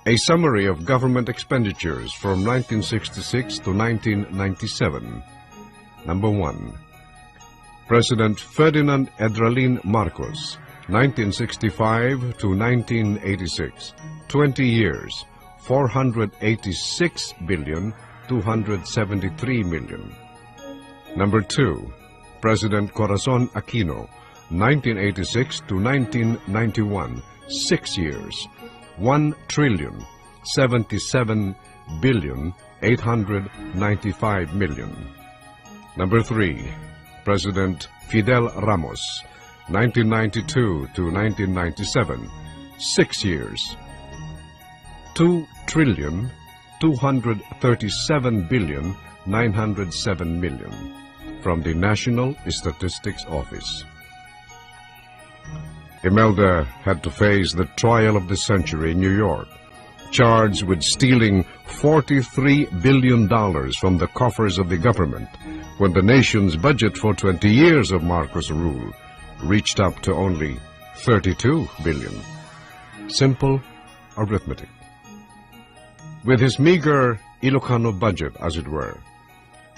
A summary of government expenditures from 1966 to 1997. Number 1. President Ferdinand Edralin Marcos, 1965 to 1986, 20 years, 486,273 million. Number 2. President Corazon Aquino, 1986 to 1991, 6 years, 1,077,895 million. Number 3. President Fidel Ramos, 1992 to 1997, 6 years, 2,237,907 million. From the National Statistics Office. Imelda had to face the trial of the century in New York, charged with stealing $43 billion from the coffers of the government when the nation's budget for 20 years of Marcos' rule reached up to only $32 billion. Simple arithmetic. With his meager Ilocano budget, as it were,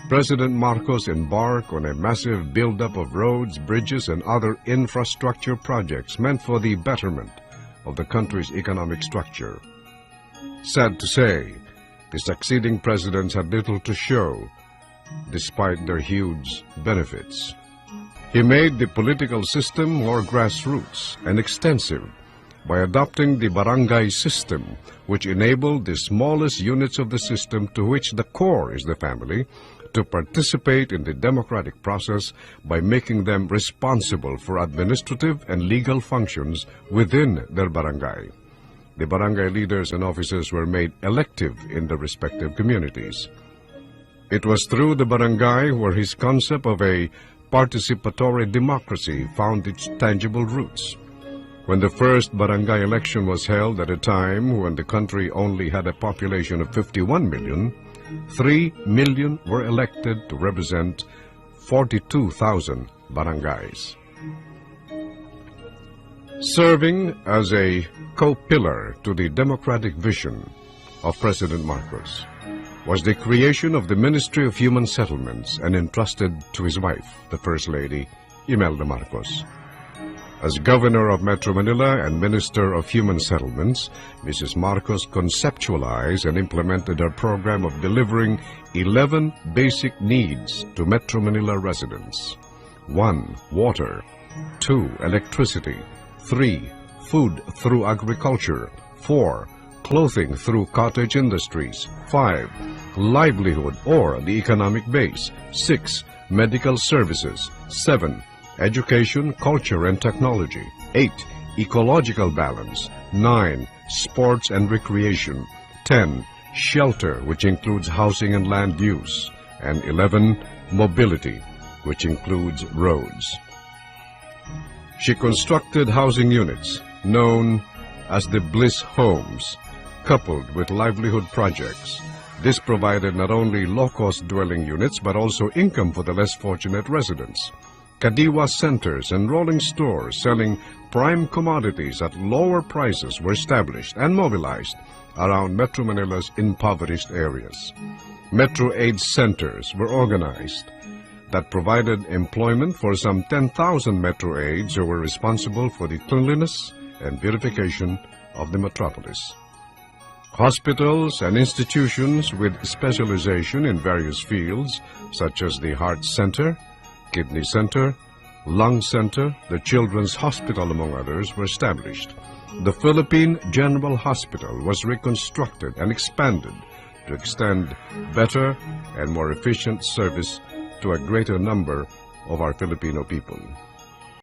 President Marcos embarked on a massive buildup of roads, bridges, and other infrastructure projects meant for the betterment of the country's economic structure. Sad to say, the succeeding presidents had little to show, despite their huge benefits. He made the political system more grassroots and extensive by adopting the barangay system, which enabled the smallest units of the system, to which the core is the family, to participate in the democratic process by making them responsible for administrative and legal functions within their barangay. The barangay leaders and officers were made elective in their respective communities. It was through the barangay where his concept of a participatory democracy found its tangible roots. When the first barangay election was held at a time when the country only had a population of 51 million, 3 million were elected to represent 42,000 barangays. Serving as a co-pillar to the democratic vision of President Marcos was the creation of the Ministry of Human Settlements and entrusted to his wife, the First Lady, Imelda Marcos. As Governor of Metro Manila and Minister of Human Settlements, Mrs. Marcos conceptualized and implemented her program of delivering 11 basic needs to Metro Manila residents. 1. Water. 2. Electricity. 3. Food through agriculture. 4. Clothing through cottage industries. 5. Livelihood or the economic base. 6. Medical services. 7. Education, culture, and technology. 8. Ecological balance. 9. Sports and recreation. 10. Shelter, which includes housing and land use. And 11. Mobility, which includes roads. She constructed housing units, known as the Bliss Homes, coupled with livelihood projects. This provided not only low-cost dwelling units, but also income for the less fortunate residents. Kadiwa centers and rolling stores selling prime commodities at lower prices were established and mobilized around Metro Manila's impoverished areas. Metro Aid centers were organized that provided employment for some 10,000 Metro Aids who were responsible for the cleanliness and beautification of the metropolis. Hospitals and institutions with specialization in various fields, such as the Heart Center, Kidney Center, Lung Center, the Children's Hospital, among others, were established. The Philippine General Hospital was reconstructed and expanded to extend better and more efficient service to a greater number of our Filipino people.